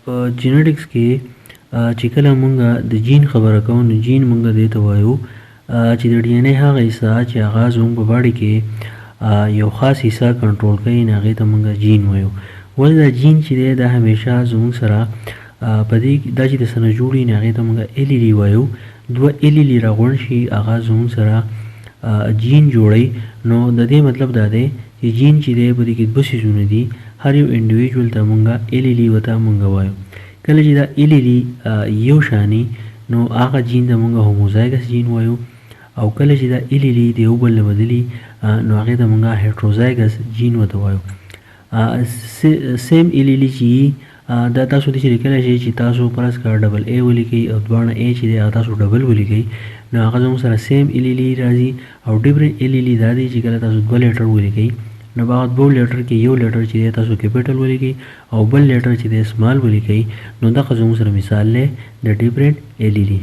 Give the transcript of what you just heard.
په جینټکس کې چې کله مونږ د جین خبره کوو نو جین مونږ دې ته وایو چې د ډي ان اې هغه حصه چې هغه زموږ په باډي کې یو خاص حصه کنټرول کوي نو هغې ته مونږ جین وایو. ولې دا جین چې دی دا همیشه زموږ سره په دې دا چې د څه نه جوړ وي نو هغې ته مونږ ال ای ډي وایو. دوه ال ای ډي راغونډ شي هغه زموږ سره جین جوړوي. نو د دې مطلب دا دی چې جین چې دی په دې کې دوه څیزونه دي. هر یو انډیویجول ته مونږ ال ای ډي ورته مونږ وایو. کله چې دا ال ای ډي یو شاني نو هغه جین ته مونږ هوموزایګس جین وایو، او کله چې دا ال ای ډي د یو بل نه بدلي نو هغې ته مونږ هیټروزایګس جین ورته وایو. سیم ال ای ډي چې دا تاسو دې چې لیکلی شئ چې تاسو فرض کړه ډبل ای ولیکئ او دواړه ای چې دی هغه تاسو ډبل ولیکئ نو هغه زموږ سره سیم ال ای ډي راځي. او ډفرنټ ال ای ډي دا دی چې کله تاسو دوه لیټر ولیکئ نو په هغه دوه لیټر کې یو لیټر چې دی تاسو کیپیټل ولیکئ او بل لیټر چې دی سمال ولیکئ نو دغه زموږ سره مثال دی د ډفرنټ ال ای ډي.